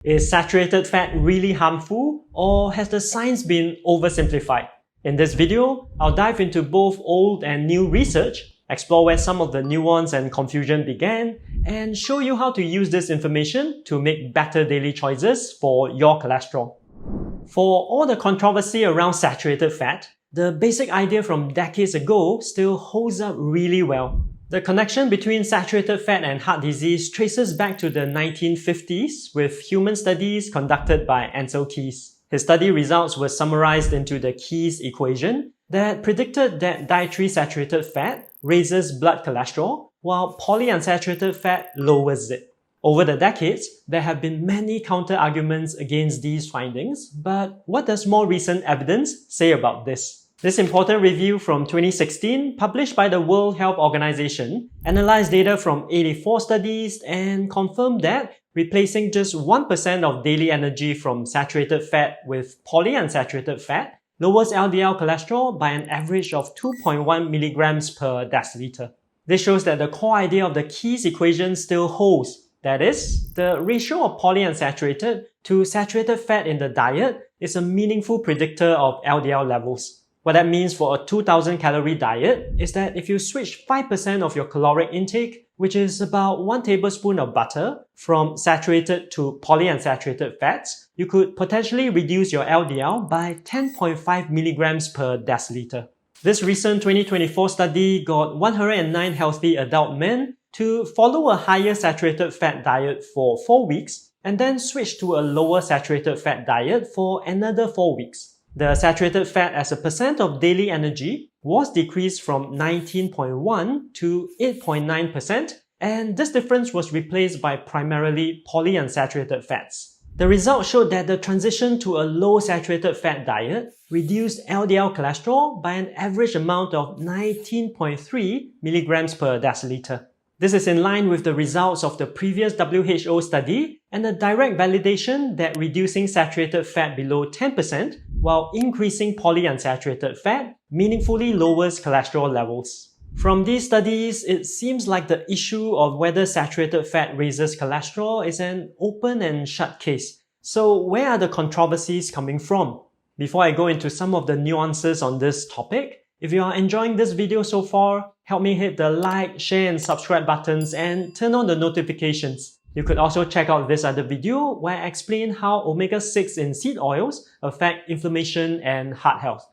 Is saturated fat really harmful, or has the science been oversimplified? In this video, I'll dive into both old and new research, explore where some of the nuance and confusion began, and show you how to use this information to make better daily choices for your cholesterol. For all the controversy around saturated fat, the basic idea from decades ago still holds up really well. The connection between saturated fat and heart disease traces back to the 1950s with human studies conducted by Ancel Keys. His study results were summarized into the Keys equation that predicted that dietary saturated fat raises blood cholesterol, while polyunsaturated fat lowers it. Over the decades, there have been many counter-arguments against these findings, but what does more recent evidence say about this? This important review from 2016, published by the World Health Organization, analyzed data from 84 studies and confirmed that replacing just 1% of daily energy from saturated fat with polyunsaturated fat lowers LDL cholesterol by an average of 2.1 milligrams per deciliter. This shows that the core idea of the Keys equation still holds. That is, the ratio of polyunsaturated to saturated fat in the diet is a meaningful predictor of LDL levels. What that means for a 2000 calorie diet is that if you switch 5% of your caloric intake, which is about 1 tablespoon of butter, from saturated to polyunsaturated fats, you could potentially reduce your LDL by 10.5 milligrams per deciliter. This recent 2024 study got 109 healthy adult men to follow a higher saturated fat diet for 4 weeks and then switch to a lower saturated fat diet for another 4 weeks. The saturated fat as a percent of daily energy was decreased from 19.1 to 8.9%, and this difference was replaced by primarily polyunsaturated fats. The results showed that the transition to a low saturated fat diet reduced LDL cholesterol by an average amount of 19.3 milligrams per deciliter. This is in line with the results of the previous WHO study and a direct validation that reducing saturated fat below 10% while increasing polyunsaturated fat meaningfully lowers cholesterol levels. From these studies, it seems like the issue of whether saturated fat raises cholesterol is an open and shut case. So where are the controversies coming from? Before I go into some of the nuances on this topic, if you are enjoying this video so far, help me hit the like, share and subscribe buttons and turn on the notifications. You could also check out this other video where I explain how omega-6 in seed oils affect inflammation and heart health.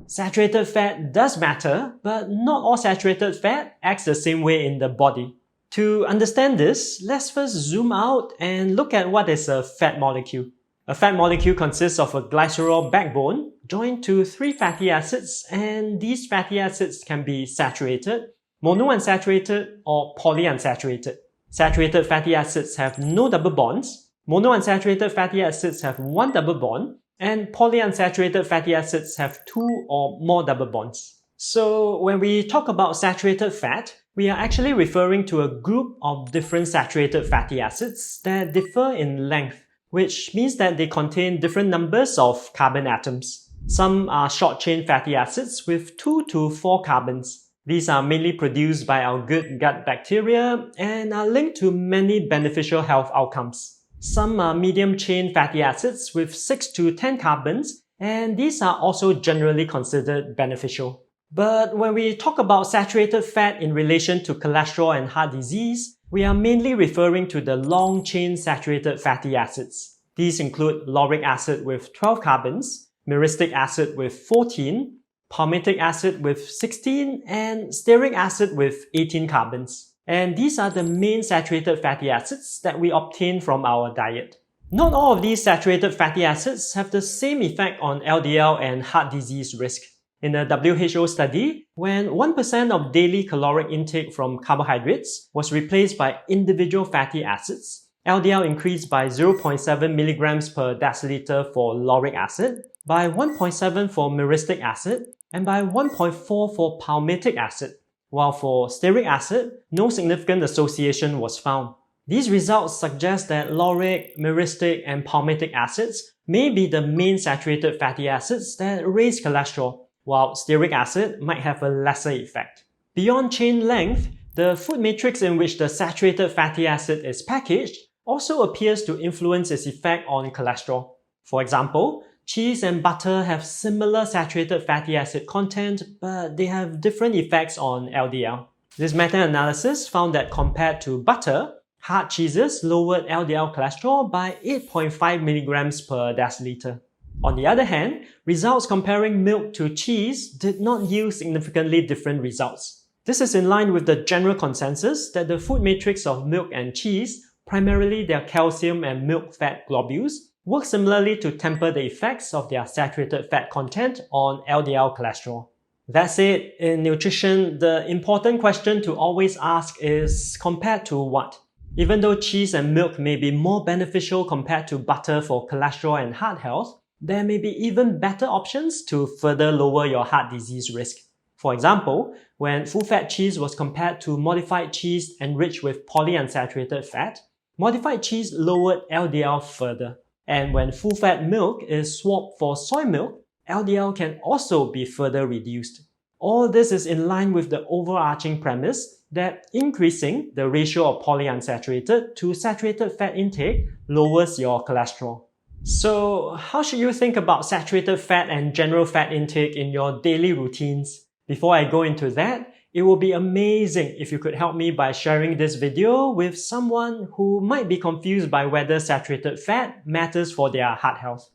Saturated fat does matter, but not all saturated fat acts the same way in the body. To understand this, let's first zoom out and look at what is a fat molecule. A fat molecule consists of a glycerol backbone joined to 3 fatty acids, and these fatty acids can be saturated, monounsaturated, or polyunsaturated. Saturated fatty acids have no double bonds, monounsaturated fatty acids have 1 double bond, and polyunsaturated fatty acids have 2 or more double bonds. So when we talk about saturated fat, we are actually referring to a group of different saturated fatty acids that differ in length, which means that they contain different numbers of carbon atoms. Some are short-chain fatty acids with 2 to 4 carbons. These are mainly produced by our good gut bacteria and are linked to many beneficial health outcomes. Some are medium-chain fatty acids with 6 to 10 carbons, and these are also generally considered beneficial. But when we talk about saturated fat in relation to cholesterol and heart disease, we are mainly referring to the long-chain saturated fatty acids. These include lauric acid with 12 carbons, myristic acid with 14, palmitic acid with 16, and stearic acid with 18 carbons. And these are the main saturated fatty acids that we obtain from our diet. Not all of these saturated fatty acids have the same effect on LDL and heart disease risk. In a WHO study, when 1% of daily caloric intake from carbohydrates was replaced by individual fatty acids, LDL increased by 0.7 milligrams per deciliter for lauric acid, by 1.7 for myristic acid, and by 1.4 for palmitic acid, while for stearic acid, no significant association was found. These results suggest that lauric, myristic, and palmitic acids may be the main saturated fatty acids that raise cholesterol, while stearic acid might have a lesser effect. Beyond chain length, the food matrix in which the saturated fatty acid is packaged also appears to influence its effect on cholesterol. For example, cheese and butter have similar saturated fatty acid content, but they have different effects on LDL. This meta-analysis found that compared to butter, hard cheeses lowered LDL cholesterol by 8.5 milligrams per deciliter. On the other hand, results comparing milk to cheese did not yield significantly different results. This is in line with the general consensus that the food matrix of milk and cheese, primarily their calcium and milk fat globules, work similarly to temper the effects of their saturated fat content on LDL cholesterol. That said, in nutrition, the important question to always ask is compared to what? Even though cheese and milk may be more beneficial compared to butter for cholesterol and heart health, there may be even better options to further lower your heart disease risk. For example, when full-fat cheese was compared to modified cheese enriched with polyunsaturated fat, modified cheese lowered LDL further. And when full-fat milk is swapped for soy milk, LDL can also be further reduced. All this is in line with the overarching premise that increasing the ratio of polyunsaturated to saturated fat intake lowers your cholesterol. So, how should you think about saturated fat and general fat intake in your daily routines? Before I go into that, it would be amazing if you could help me by sharing this video with someone who might be confused by whether saturated fat matters for their heart health.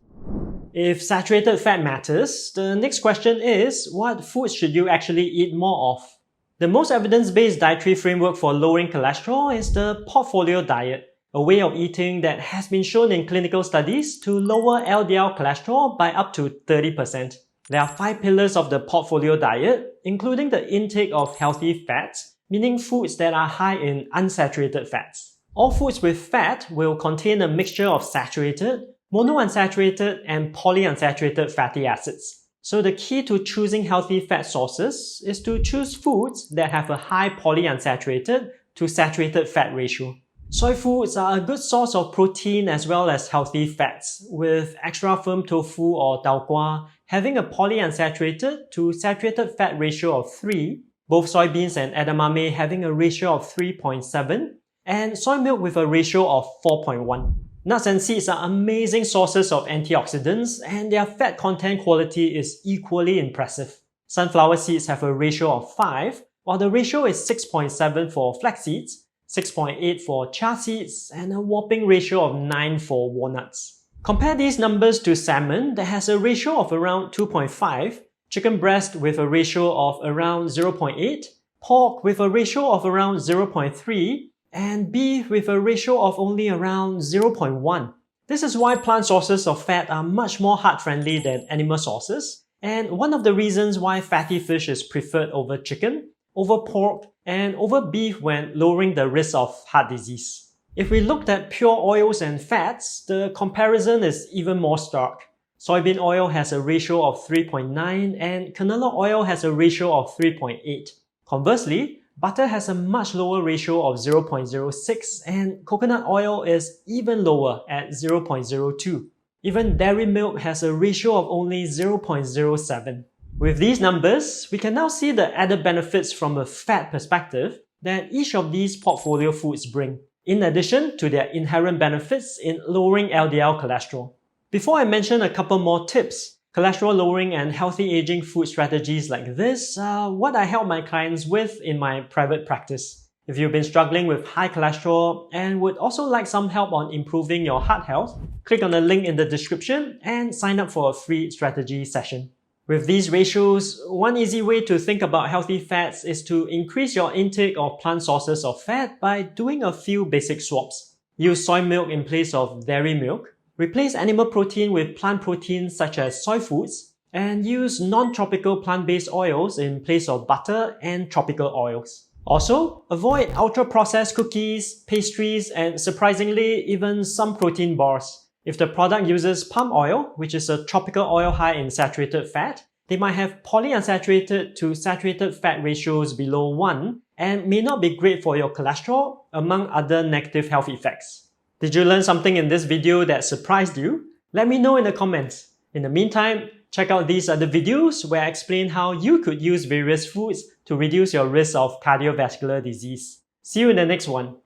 If saturated fat matters, the next question is, what foods should you actually eat more of? The most evidence-based dietary framework for lowering cholesterol is the portfolio diet, a way of eating that has been shown in clinical studies to lower LDL cholesterol by up to 30%. There are 5 pillars of the portfolio diet, including the intake of healthy fats, meaning foods that are high in unsaturated fats. All foods with fat will contain a mixture of saturated, monounsaturated, and polyunsaturated fatty acids. So the key to choosing healthy fat sources is to choose foods that have a high polyunsaturated to saturated fat ratio. Soy foods are a good source of protein as well as healthy fats, with extra firm tofu or tau kwa having a polyunsaturated to saturated fat ratio of 3, both soybeans and edamame having a ratio of 3.7, and soy milk with a ratio of 4.1. Nuts and seeds are amazing sources of antioxidants, and their fat content quality is equally impressive. Sunflower seeds have a ratio of 5, while the ratio is 6.7 for flax seeds, 6.8 for chia seeds, and a whopping ratio of 9 for walnuts. Compare these numbers to salmon that has a ratio of around 2.5, chicken breast with a ratio of around 0.8, pork with a ratio of around 0.3, and beef with a ratio of only around 0.1. This is why plant sources of fat are much more heart-friendly than animal sources, and one of the reasons why fatty fish is preferred over chicken, over pork, and over beef when lowering the risk of heart disease. If we looked at pure oils and fats, the comparison is even more stark. Soybean oil has a ratio of 3.9 and canola oil has a ratio of 3.8. Conversely, butter has a much lower ratio of 0.06 and coconut oil is even lower at 0.02. Even dairy milk has a ratio of only 0.07. With these numbers, we can now see the added benefits from a fat perspective that each of these portfolio foods bring, in addition to their inherent benefits in lowering LDL cholesterol. Before I mention a couple more tips, cholesterol lowering and healthy aging food strategies like this are what I help my clients with in my private practice. If you've been struggling with high cholesterol and would also like some help on improving your heart health, click on the link in the description and sign up for a free strategy session. With these ratios, one easy way to think about healthy fats is to increase your intake of plant sources of fat by doing a few basic swaps. Use soy milk in place of dairy milk, replace animal protein with plant proteins such as soy foods, and use non-tropical plant-based oils in place of butter and tropical oils. Also, avoid ultra-processed cookies, pastries, and surprisingly, even some protein bars. If the product uses palm oil, which is a tropical oil high in saturated fat, they might have polyunsaturated to saturated fat ratios below 1 and may not be great for your cholesterol, among other negative health effects. Did you learn something in this video that surprised you? Let me know in the comments. In the meantime, check out these other videos where I explain how you could use various foods to reduce your risk of cardiovascular disease. See you in the next one.